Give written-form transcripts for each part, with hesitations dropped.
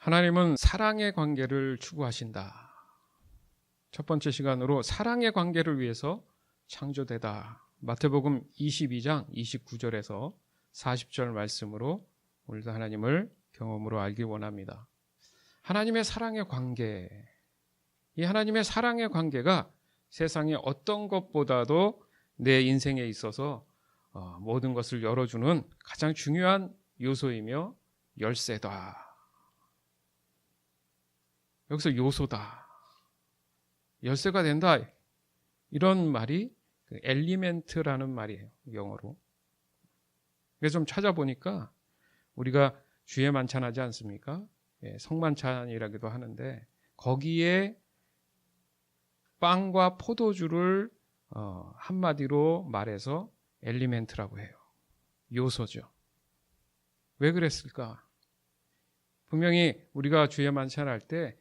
하나님은 사랑의 관계를 추구하신다. 첫 번째 시간으로 사랑의 관계를 위해서 창조되다. 마태복음 22장 29절에서 40절 말씀으로 오늘도 하나님을 경험으로 알기 원합니다. 하나님의 사랑의 관계, 이 하나님의 사랑의 관계가 세상의 어떤 것보다도 내 인생에 있어서 모든 것을 열어주는 가장 중요한 요소이며 열쇠다. 여기서 요소다, 열쇠가 된다, 이런 말이 엘리멘트라는 말이에요, 영어로. 그래서 좀 찾아보니까 우리가 주에 만찬하지 않습니까? 성만찬이라기도 하는데 거기에 빵과 포도주를 한마디로 말해서 엘리멘트라고 해요. 요소죠. 왜 그랬을까? 분명히 우리가 주에 만찬할 때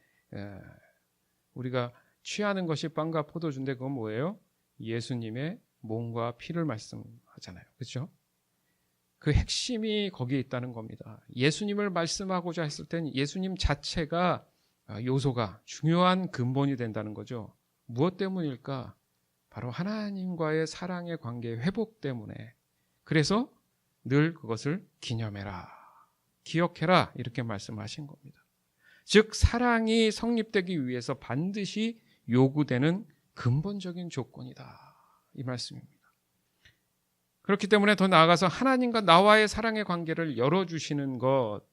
우리가 취하는 것이 빵과 포도주인데 그건 뭐예요? 예수님의 몸과 피를 말씀하잖아요. 그렇죠? 그 핵심이 거기에 있다는 겁니다. 예수님을 말씀하고자 했을 땐 예수님 자체가 요소가 중요한 근본이 된다는 거죠. 무엇 때문일까? 바로 하나님과의 사랑의 관계의 회복 때문에. 그래서 늘 그것을 기념해라, 기억해라, 이렇게 말씀하신 겁니다. 즉 사랑이 성립되기 위해서 반드시 요구되는 근본적인 조건이다, 이 말씀입니다. 그렇기 때문에 더 나아가서 하나님과 나와의 사랑의 관계를 열어주시는 것,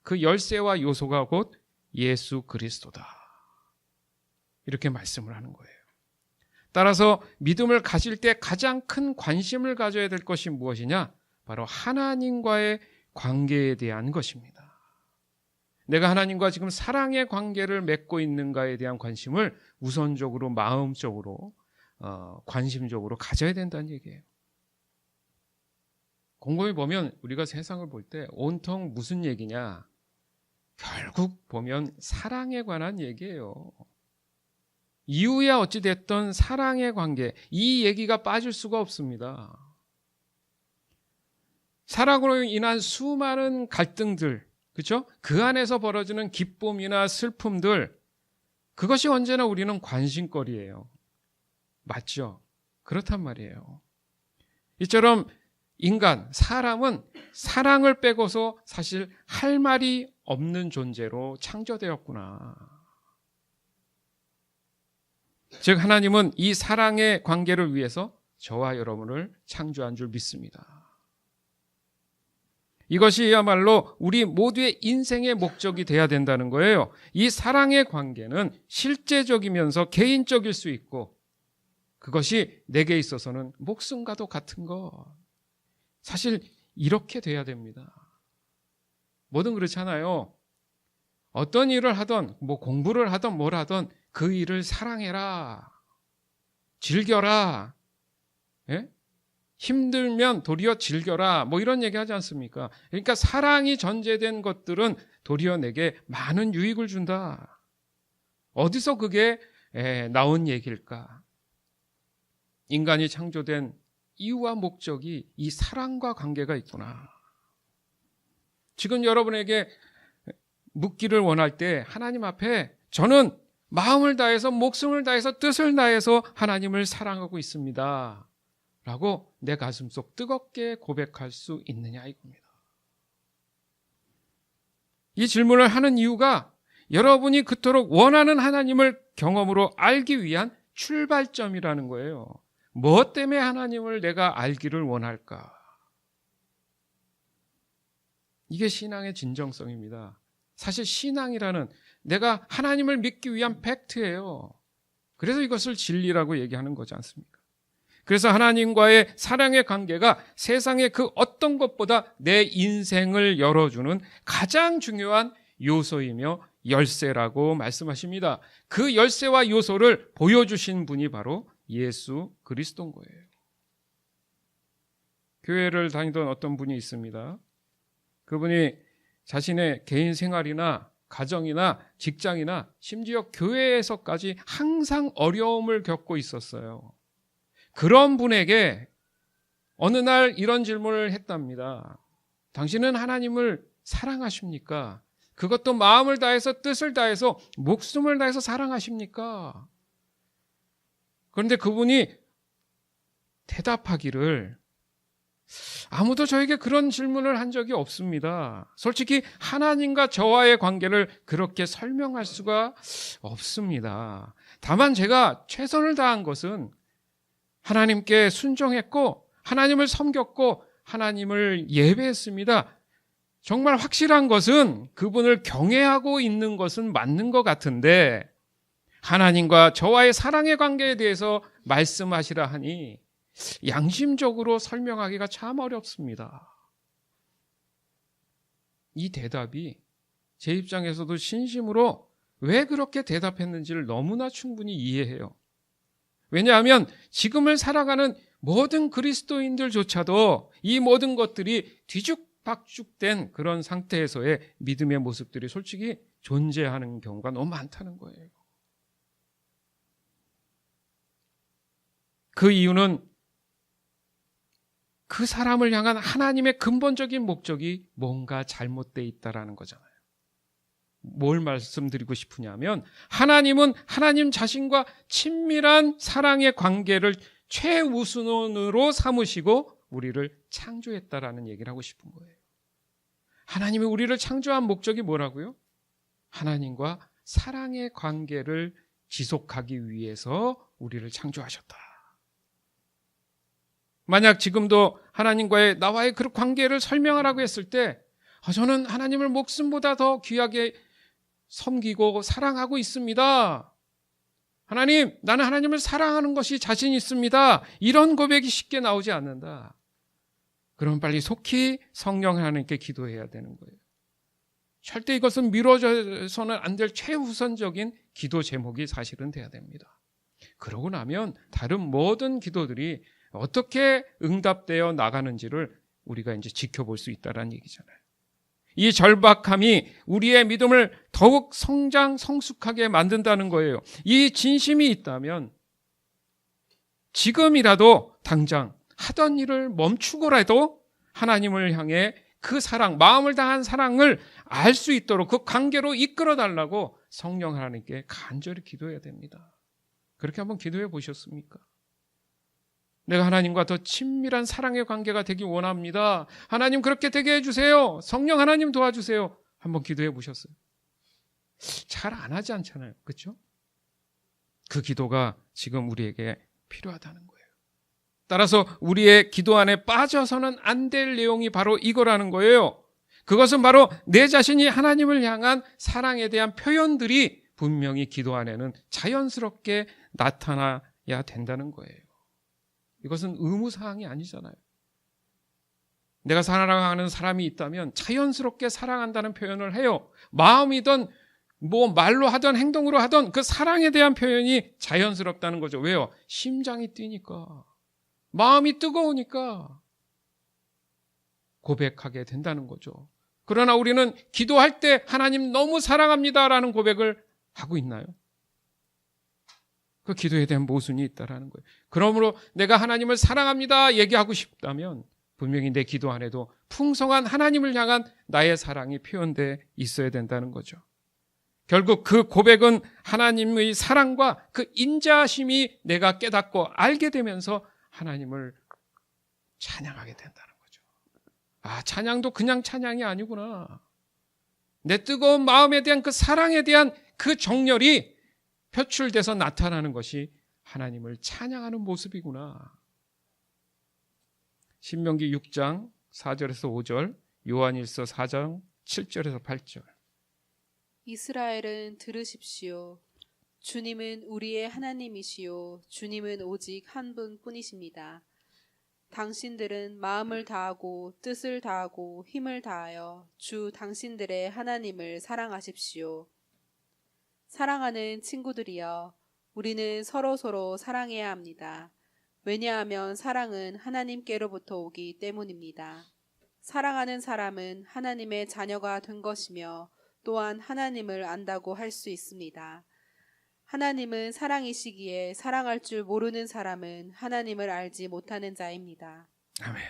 그 열쇠와 요소가 곧 예수 그리스도다, 이렇게 말씀을 하는 거예요. 따라서 믿음을 가질 때 가장 큰 관심을 가져야 될 것이 무엇이냐? 바로 하나님과의 관계에 대한 것입니다. 내가 하나님과 지금 사랑의 관계를 맺고 있는가에 대한 관심을 우선적으로, 마음적으로, 관심적으로 가져야 된다는 얘기예요. 곰곰이 보면 우리가 세상을 볼 때 온통 무슨 얘기냐? 결국 보면 사랑에 관한 얘기예요. 이후야 어찌됐던 사랑의 관계, 이 얘기가 빠질 수가 없습니다. 사랑으로 인한 수많은 갈등들, 그렇죠? 그 안에서 벌어지는 기쁨이나 슬픔들, 그것이 언제나 우리는 관심거리예요. 맞죠? 그렇단 말이에요. 이처럼 인간, 사람은 사랑을 빼고서 사실 할 말이 없는 존재로 창조되었구나. 즉 하나님은 이 사랑의 관계를 위해서 저와 여러분을 창조한 줄 믿습니다. 이것이야말로 우리 모두의 인생의 목적이 돼야 된다는 거예요. 이 사랑의 관계는 실제적이면서 개인적일 수 있고, 그것이 내게 있어서는 목숨과도 같은 것. 사실 이렇게 돼야 됩니다. 뭐든 그렇잖아요. 어떤 일을 하든 뭐 공부를 하든 뭘 하든 그 일을 사랑해라, 즐겨라, 예? 힘들면 도리어 즐겨라, 뭐 이런 얘기 하지 않습니까? 그러니까 사랑이 전제된 것들은 도리어 내게 많은 유익을 준다. 어디서 그게 나온 얘기일까? 인간이 창조된 이유와 목적이 이 사랑과 관계가 있구나. 지금 여러분에게 묻기를 원할 때 하나님 앞에 저는 마음을 다해서, 목숨을 다해서, 뜻을 다해서 하나님을 사랑하고 있습니다 라고 내 가슴속 뜨겁게 고백할 수 있느냐, 이겁니다. 이 질문을 하는 이유가 여러분이 그토록 원하는 하나님을 경험으로 알기 위한 출발점이라는 거예요. 무엇 때문에 하나님을 내가 알기를 원할까? 이게 신앙의 진정성입니다. 사실 신앙이라는 내가 하나님을 믿기 위한 팩트예요. 그래서 이것을 진리라고 얘기하는 거지 않습니까? 그래서 하나님과의 사랑의 관계가 세상의 그 어떤 것보다 내 인생을 열어주는 가장 중요한 요소이며 열쇠라고 말씀하십니다. 그 열쇠와 요소를 보여주신 분이 바로 예수 그리스도인 거예요. 교회를 다니던 어떤 분이 있습니다. 그분이 자신의 개인 생활이나 가정이나 직장이나 심지어 교회에서까지 항상 어려움을 겪고 있었어요. 그런 분에게 어느 날 이런 질문을 했답니다. 당신은 하나님을 사랑하십니까? 그것도 마음을 다해서 뜻을 다해서 목숨을 다해서 사랑하십니까? 그런데 그분이 대답하기를 아무도 저에게 그런 질문을 한 적이 없습니다. 솔직히 하나님과 저와의 관계를 그렇게 설명할 수가 없습니다. 다만 제가 최선을 다한 것은 하나님께 순종했고 하나님을 섬겼고 하나님을 예배했습니다. 정말 확실한 것은 그분을 경외하고 있는 것은 맞는 것 같은데 하나님과 저와의 사랑의 관계에 대해서 말씀하시라 하니 양심적으로 설명하기가 참 어렵습니다. 이 대답이 제 입장에서도 진심으로 왜 그렇게 대답했는지를 너무나 충분히 이해해요. 왜냐하면 지금을 살아가는 모든 그리스도인들조차도 이 모든 것들이 뒤죽박죽된 그런 상태에서의 믿음의 모습들이 솔직히 존재하는 경우가 너무 많다는 거예요. 그 이유는 그 사람을 향한 하나님의 근본적인 목적이 뭔가 잘못되어 있다는 거잖아요. 뭘 말씀드리고 싶으냐면 하나님은 하나님 자신과 친밀한 사랑의 관계를 최우선으로 삼으시고 우리를 창조했다라는 얘기를 하고 싶은 거예요. 하나님이 우리를 창조한 목적이 뭐라고요? 하나님과 사랑의 관계를 지속하기 위해서 우리를 창조하셨다. 만약 지금도 하나님과의 나와의 그 관계를 설명하라고 했을 때 저는 하나님을 목숨보다 더 귀하게 섬기고 사랑하고 있습니다. 하나님, 나는 하나님을 사랑하는 것이 자신 있습니다. 이런 고백이 쉽게 나오지 않는다. 그럼 빨리 속히 성령 하나님께 기도해야 되는 거예요. 절대 이것은 미뤄져서는 안 될 최우선적인 기도 제목이 사실은 돼야 됩니다. 그러고 나면 다른 모든 기도들이 어떻게 응답되어 나가는지를 우리가 이제 지켜볼 수 있다는 얘기잖아요. 이 절박함이 우리의 믿음을 더욱 성숙하게 만든다는 거예요. 이 진심이 있다면 지금이라도 당장 하던 일을 멈추고라도 하나님을 향해 그 사랑, 마음을 다한 사랑을 알 수 있도록 그 관계로 이끌어 달라고 성령 하나님께 간절히 기도해야 됩니다. 그렇게 한번 기도해 보셨습니까? 내가 하나님과 더 친밀한 사랑의 관계가 되기 원합니다. 하나님 그렇게 되게 해주세요. 성령 하나님 도와주세요. 한번 기도해 보셨어요? 잘 안 하지 않잖아요. 그렇죠? 그 기도가 지금 우리에게 필요하다는 거예요. 따라서 우리의 기도 안에 빠져서는 안 될 내용이 바로 이거라는 거예요. 그것은 바로 내 자신이 하나님을 향한 사랑에 대한 표현들이 분명히 기도 안에는 자연스럽게 나타나야 된다는 거예요. 이것은 의무사항이 아니잖아요. 내가 사랑하는 사람이 있다면 자연스럽게 사랑한다는 표현을 해요. 마음이든 말로 하든 행동으로 하든 그 사랑에 대한 표현이 자연스럽다는 거죠. 왜요? 심장이 뛰니까, 마음이 뜨거우니까 고백하게 된다는 거죠. 그러나 우리는 기도할 때 하나님 너무 사랑합니다라는 고백을 하고 있나요? 그 기도에 대한 모순이 있다라는 거예요. 그러므로 내가 하나님을 사랑합니다 얘기하고 싶다면 분명히 내 기도 안에도 풍성한 하나님을 향한 나의 사랑이 표현되어 있어야 된다는 거죠. 결국 그 고백은 하나님의 사랑과 그 인자하심이 내가 깨닫고 알게 되면서 하나님을 찬양하게 된다는 거죠. 찬양도 그냥 찬양이 아니구나. 내 뜨거운 마음에 대한 그 사랑에 대한 그 정열이 표출돼서 나타나는 것이 하나님을 찬양하는 모습이구나. 신명기 6장 4절에서 5절, 요한일서 4장 7절에서 8절. 이스라엘은 들으십시오. 주님은 우리의 하나님이시요 주님은 오직 한 분뿐이십니다. 당신들은 마음을 다하고 뜻을 다하고 힘을 다하여 주 당신들의 하나님을 사랑하십시오. 사랑하는 친구들이여, 우리는 서로서로 사랑해야 합니다. 왜냐하면 사랑은 하나님께로부터 오기 때문입니다. 사랑하는 사람은 하나님의 자녀가 된 것이며 또한 하나님을 안다고 할 수 있습니다. 하나님은 사랑이시기에 사랑할 줄 모르는 사람은 하나님을 알지 못하는 자입니다. 아멘.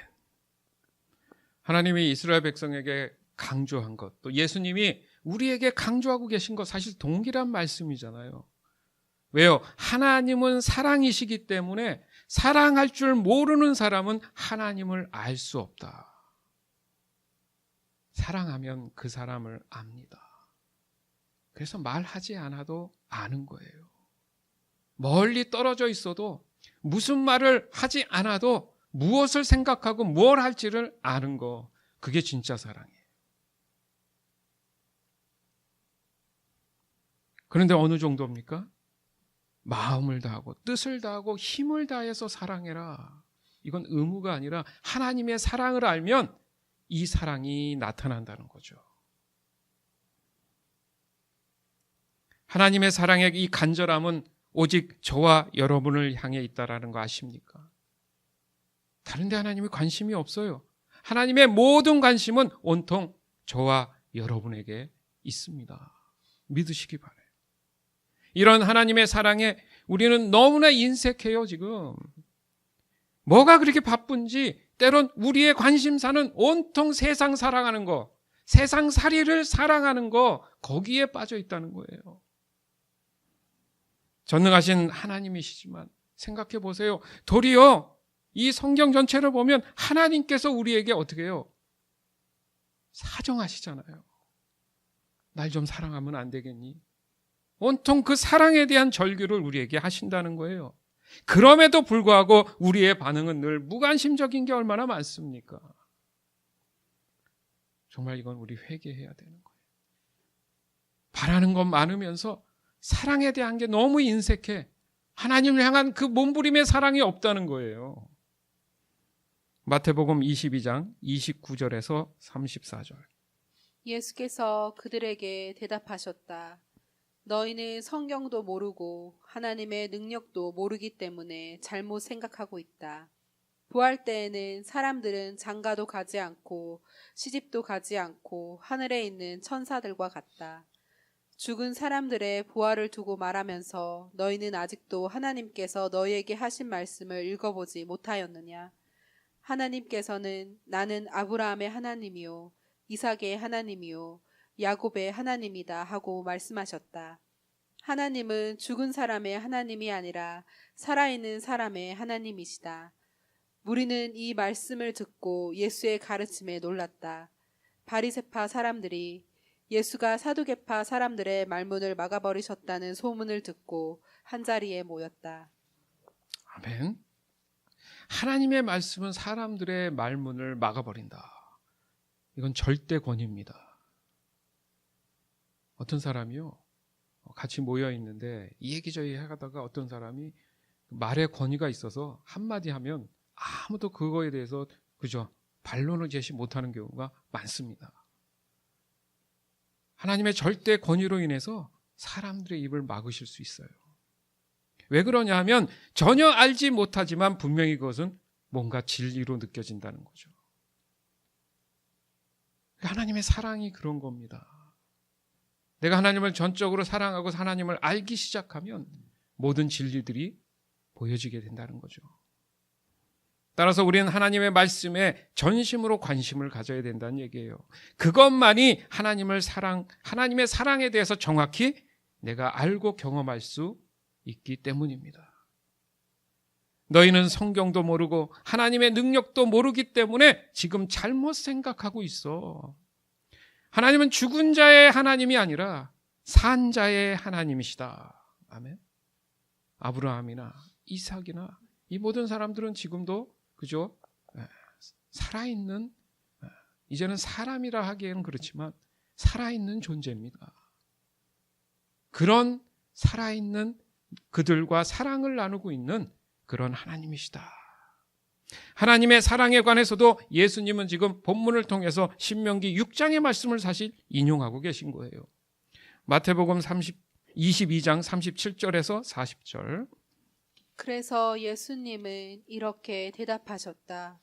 하나님이 이스라엘 백성에게 강조한 것, 또 예수님이 우리에게 강조하고 계신 거 사실 동일한 말씀이잖아요. 왜요? 하나님은 사랑이시기 때문에 사랑할 줄 모르는 사람은 하나님을 알 수 없다. 사랑하면 그 사람을 압니다. 그래서 말하지 않아도 아는 거예요. 멀리 떨어져 있어도 무슨 말을 하지 않아도 무엇을 생각하고 뭘 할지를 아는 거, 그게 진짜 사랑이에요. 그런데 어느 정도입니까? 마음을 다하고 뜻을 다하고 힘을 다해서 사랑해라. 이건 의무가 아니라 하나님의 사랑을 알면 이 사랑이 나타난다는 거죠. 하나님의 사랑의 이 간절함은 오직 저와 여러분을 향해 있다라는 거 아십니까? 다른 데 하나님이 관심이 없어요. 하나님의 모든 관심은 온통 저와 여러분에게 있습니다. 믿으시기 바라요. 이런 하나님의 사랑에 우리는 너무나 인색해요, 지금. 뭐가 그렇게 바쁜지 때론 우리의 관심사는 온통 세상 사랑하는 거, 세상살이를 사랑하는 거, 거기에 빠져 있다는 거예요. 전능하신 하나님이시지만 생각해 보세요. 도리어 이 성경 전체를 보면 하나님께서 우리에게 어떻게 해요? 사정하시잖아요. 날 좀 사랑하면 안 되겠니? 온통 그 사랑에 대한 절규를 우리에게 하신다는 거예요. 그럼에도 불구하고 우리의 반응은 늘 무관심적인 게 얼마나 많습니까? 정말 이건 우리 회개해야 되는 거예요. 바라는 것 많으면서 사랑에 대한 게 너무 인색해. 하나님을 향한 그 몸부림의 사랑이 없다는 거예요. 마태복음 22장 29절에서 34절. 예수께서 그들에게 대답하셨다. 너희는 성경도 모르고 하나님의 능력도 모르기 때문에 잘못 생각하고 있다. 부활 때에는 사람들은 장가도 가지 않고 시집도 가지 않고 하늘에 있는 천사들과 같다. 죽은 사람들의 부활을 두고 말하면서 너희는 아직도 하나님께서 너희에게 하신 말씀을 읽어보지 못하였느냐? 하나님께서는 나는 아브라함의 하나님이요 이삭의 하나님이요 야곱의 하나님이다 하고 말씀하셨다. 하나님은 죽은 사람의 하나님이 아니라 살아있는 사람의 하나님이시다. 무리는 이 말씀을 듣고 예수의 가르침에 놀랐다. 바리새파 사람들이 예수가 사두개파 사람들의 말문을 막아버리셨다는 소문을 듣고 한자리에 모였다. 아멘. 하나님의 말씀은 사람들의 말문을 막아버린다. 이건 절대 권위입니다. 어떤 사람이요, 같이 모여 있는데 이 얘기 저 얘기 하다가 어떤 사람이 말의 권위가 있어서 한마디 하면 아무도 그거에 대해서 그죠 반론을 제시 못하는 경우가 많습니다. 하나님의 절대 권위로 인해서 사람들의 입을 막으실 수 있어요. 왜 그러냐 하면 전혀 알지 못하지만 분명히 그것은 뭔가 진리로 느껴진다는 거죠. 하나님의 사랑이 그런 겁니다. 내가 하나님을 전적으로 사랑하고 하나님을 알기 시작하면 모든 진리들이 보여지게 된다는 거죠. 따라서 우리는 하나님의 말씀에 전심으로 관심을 가져야 된다는 얘기예요. 그것만이 하나님의 사랑에 대해서 정확히 내가 알고 경험할 수 있기 때문입니다. 너희는 성경도 모르고 하나님의 능력도 모르기 때문에 지금 잘못 생각하고 있어. 하나님은 죽은 자의 하나님이 아니라 산 자의 하나님이시다. 아멘. 아브라함이나 이삭이나 이 모든 사람들은 지금도 그죠? 살아있는, 이제는 사람이라 하기에는 그렇지만 살아있는 존재입니다. 그런 살아있는 그들과 사랑을 나누고 있는 그런 하나님이시다. 하나님의 사랑에 관해서도 예수님은 지금 본문을 통해서 신명기 6장의 말씀을 사실 인용하고 계신 거예요. 마태복음 22장 37절에서 40절. 그래서 예수님은 이렇게 대답하셨다.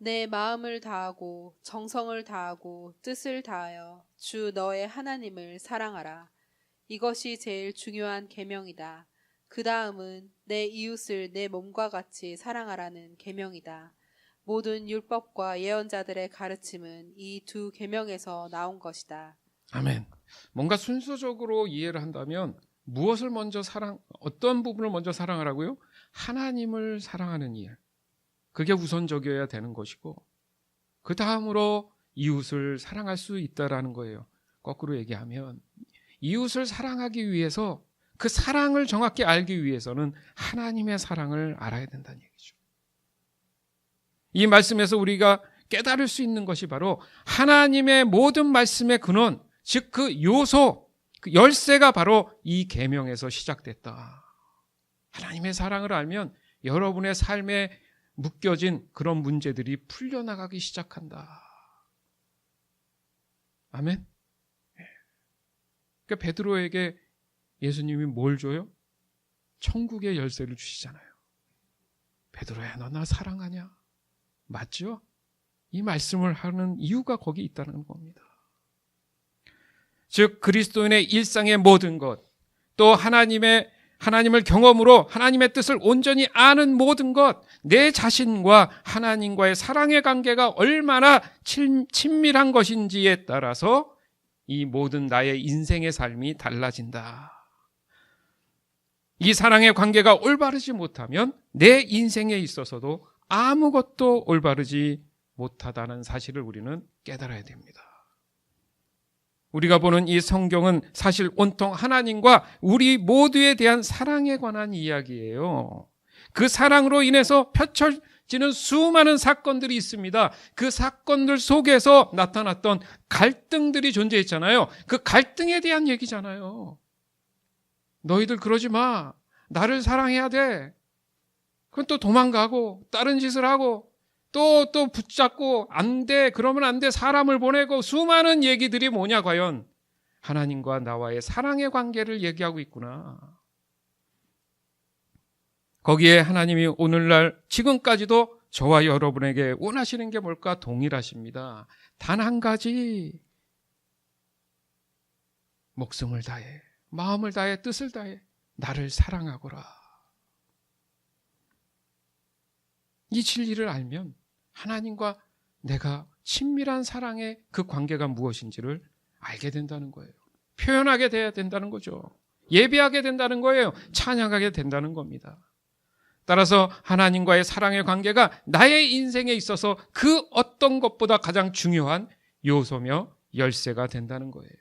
내 마음을 다하고 정성을 다하고 뜻을 다하여 주 너의 하나님을 사랑하라. 이것이 제일 중요한 계명이다. 그 다음은 내 이웃을 내 몸과 같이 사랑하라는 계명이다. 모든 율법과 예언자들의 가르침은 이 두 계명에서 나온 것이다. 아멘. 뭔가 순서적으로 이해를 한다면 무엇을 먼저 어떤 부분을 먼저 사랑하라고요? 하나님을 사랑하는 일. 그게 우선적이어야 되는 것이고, 그 다음으로 이웃을 사랑할 수 있다라는 거예요. 거꾸로 얘기하면 이웃을 사랑하기 위해서, 그 사랑을 정확히 알기 위해서는 하나님의 사랑을 알아야 된다는 얘기죠. 이 말씀에서 우리가 깨달을 수 있는 것이 바로 하나님의 모든 말씀의 근원, 즉 그 요소, 그 열쇠가 바로 이 계명에서 시작됐다. 하나님의 사랑을 알면 여러분의 삶에 묶여진 그런 문제들이 풀려나가기 시작한다. 아멘. 그러니까 베드로에게 예수님이 뭘 줘요? 천국의 열쇠를 주시잖아요. 베드로야, 너 나 사랑하냐? 맞죠? 이 말씀을 하는 이유가 거기 있다는 겁니다. 즉 그리스도인의 일상의 모든 것, 또 하나님을 경험으로 하나님의 뜻을 온전히 아는 모든 것, 내 자신과 하나님과의 사랑의 관계가 얼마나 친밀한 것인지에 따라서 이 모든 나의 인생의 삶이 달라진다. 이 사랑의 관계가 올바르지 못하면 내 인생에 있어서도 아무것도 올바르지 못하다는 사실을 우리는 깨달아야 됩니다. 우리가 보는 이 성경은 사실 온통 하나님과 우리 모두에 대한 사랑에 관한 이야기예요. 그 사랑으로 인해서 펼쳐지는 수많은 사건들이 있습니다. 그 사건들 속에서 나타났던 갈등들이 존재했잖아요. 그 갈등에 대한 얘기잖아요. 너희들 그러지 마. 나를 사랑해야 돼. 그건 또 도망가고 다른 짓을 하고 또 붙잡고 안 돼. 그러면 안 돼. 사람을 보내고 수많은 얘기들이 뭐냐 과연. 하나님과 나와의 사랑의 관계를 얘기하고 있구나. 거기에 하나님이 오늘날 지금까지도 저와 여러분에게 원하시는 게 뭘까? 동일하십니다. 단 한 가지. 목숨을 다해, 마음을 다해, 뜻을 다해 나를 사랑하거라. 이 진리를 알면 하나님과 내가 친밀한 사랑의 그 관계가 무엇인지를 알게 된다는 거예요. 표현하게 돼야 된다는 거죠. 예배하게 된다는 거예요. 찬양하게 된다는 겁니다. 따라서 하나님과의 사랑의 관계가 나의 인생에 있어서 그 어떤 것보다 가장 중요한 요소며 열쇠가 된다는 거예요.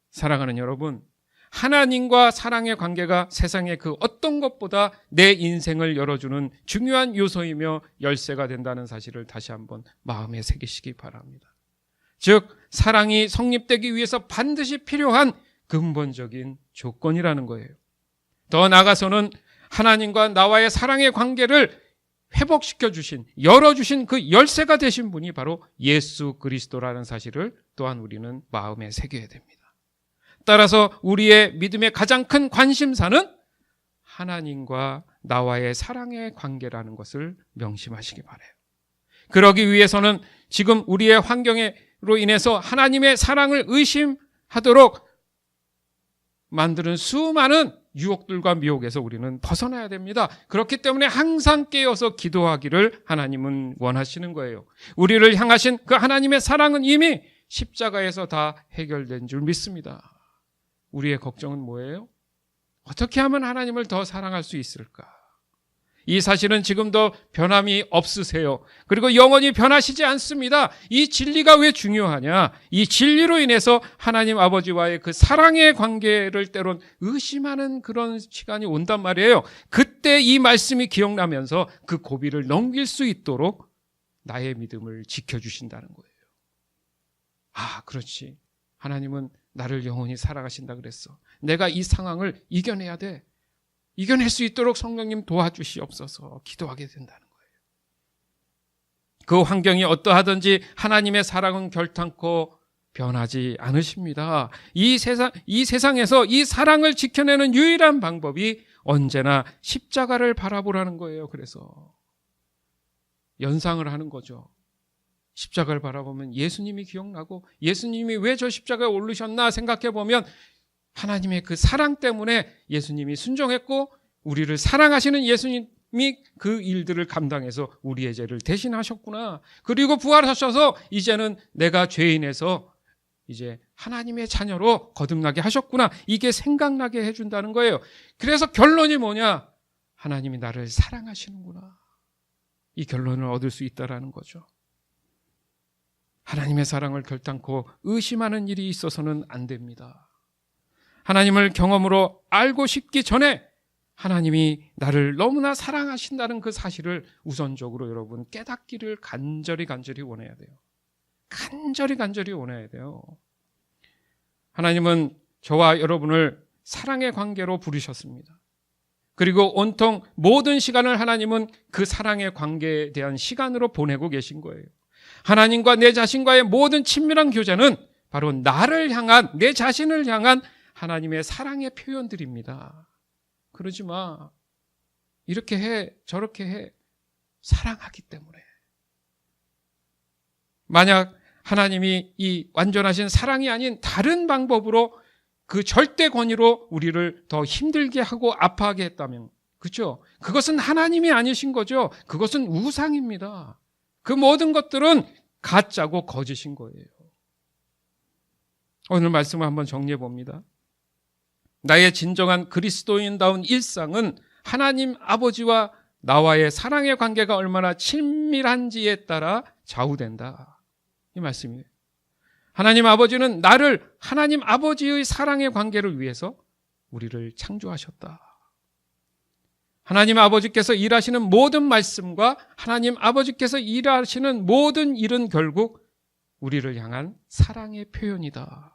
사랑하는 여러분, 하나님과 사랑의 관계가 세상의 그 어떤 것보다 내 인생을 열어주는 중요한 요소이며 열쇠가 된다는 사실을 다시 한번 마음에 새기시기 바랍니다. 즉 사랑이 성립되기 위해서 반드시 필요한 근본적인 조건이라는 거예요. 더 나아가서는 하나님과 나와의 사랑의 관계를 회복시켜 주신, 열어주신 그 열쇠가 되신 분이 바로 예수 그리스도라는 사실을 또한 우리는 마음에 새겨야 됩니다. 따라서 우리의 믿음의 가장 큰 관심사는 하나님과 나와의 사랑의 관계라는 것을 명심하시기 바라요. 그러기 위해서는 지금 우리의 환경으로 인해서 하나님의 사랑을 의심하도록 만드는 수많은 유혹들과 미혹에서 우리는 벗어나야 됩니다. 그렇기 때문에 항상 깨어서 기도하기를 하나님은 원하시는 거예요. 우리를 향하신 그 하나님의 사랑은 이미 십자가에서 다 해결된 줄 믿습니다. 우리의 걱정은 뭐예요? 어떻게 하면 하나님을 더 사랑할 수 있을까? 이 사실은 지금도 변함이 없으세요. 그리고 영원히 변하시지 않습니다. 이 진리가 왜 중요하냐? 이 진리로 인해서 하나님 아버지와의 그 사랑의 관계를 때론 의심하는 그런 시간이 온단 말이에요. 그때 이 말씀이 기억나면서 그 고비를 넘길 수 있도록 나의 믿음을 지켜주신다는 거예요. 아, 그렇지. 하나님은 나를 영원히 사랑하신다 그랬어. 내가 이 상황을 이겨내야 돼. 이겨낼 수 있도록 성령님 도와주시옵소서 기도하게 된다는 거예요. 그 환경이 어떠하든지 하나님의 사랑은 결탄코 변하지 않으십니다. 이 세상에서 이 사랑을 지켜내는 유일한 방법이 언제나 십자가를 바라보라는 거예요. 그래서 연상을 하는 거죠. 십자가를 바라보면 예수님이 기억나고 예수님이 왜 저 십자가에 오르셨나 생각해 보면 하나님의 그 사랑 때문에 예수님이 순종했고 우리를 사랑하시는 예수님이 그 일들을 감당해서 우리의 죄를 대신하셨구나. 그리고 부활하셔서 이제는 내가 죄인에서 이제 하나님의 자녀로 거듭나게 하셨구나. 이게 생각나게 해준다는 거예요. 그래서 결론이 뭐냐? 하나님이 나를 사랑하시는구나. 이 결론을 얻을 수 있다라는 거죠. 하나님의 사랑을 결단코 의심하는 일이 있어서는 안 됩니다. 하나님을 경험으로 알고 싶기 전에 하나님이 나를 너무나 사랑하신다는 그 사실을 우선적으로 여러분 깨닫기를 간절히 원해야 돼요. 간절히 원해야 돼요. 하나님은 저와 여러분을 사랑의 관계로 부르셨습니다. 그리고 온통 모든 시간을 하나님은 그 사랑의 관계에 대한 시간으로 보내고 계신 거예요. 하나님과 내 자신과의 모든 친밀한 교제는 바로 나를 향한, 내 자신을 향한 하나님의 사랑의 표현들입니다. 그러지 마. 이렇게 해, 저렇게 해. 사랑하기 때문에. 만약 하나님이 이 완전하신 사랑이 아닌 다른 방법으로 그 절대 권위로 우리를 더 힘들게 하고 아파하게 했다면, 그렇죠? 그것은 하나님이 아니신 거죠. 그것은 우상입니다. 그 모든 것들은 가짜고 거짓인 거예요. 오늘 말씀을 한번 정리해 봅니다. 나의 진정한 그리스도인다운 일상은 하나님 아버지와 나와의 사랑의 관계가 얼마나 친밀한지에 따라 좌우된다. 이 말씀이에요. 하나님 아버지는 나를 하나님 아버지의 사랑의 관계를 위해서 우리를 창조하셨다. 하나님 아버지께서 일하시는 모든 말씀과 하나님 아버지께서 일하시는 모든 일은 결국 우리를 향한 사랑의 표현이다.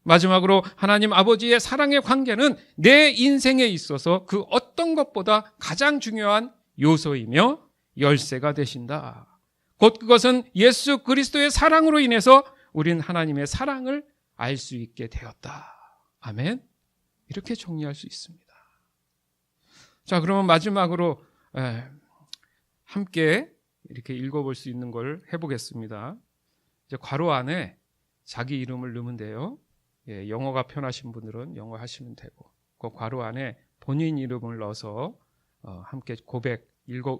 마지막으로 하나님 아버지의 사랑의 관계는 내 인생에 있어서 그 어떤 것보다 가장 중요한 요소이며 열쇠가 되신다. 곧 그것은 예수 그리스도의 사랑으로 인해서 우린 하나님의 사랑을 알 수 있게 되었다. 아멘. 이렇게 정리할 수 있습니다. 자, 그러면 마지막으로 함께 이렇게 읽어볼 수 있는 걸 해보겠습니다. 이제 괄호 안에 자기 이름을 넣으면 돼요. 예, 영어가 편하신 분들은 영어 하시면 되고, 그 괄호 안에 본인 이름을 넣어서 함께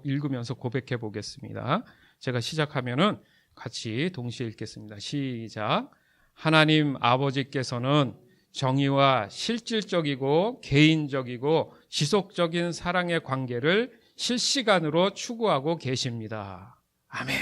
읽으면서 고백해 보겠습니다. 제가 시작하면은 같이 동시에 읽겠습니다. 시작. 하나님 아버지께서는 정의와 실질적이고 개인적이고 지속적인 사랑의 관계를 실시간으로 추구하고 계십니다. 아멘.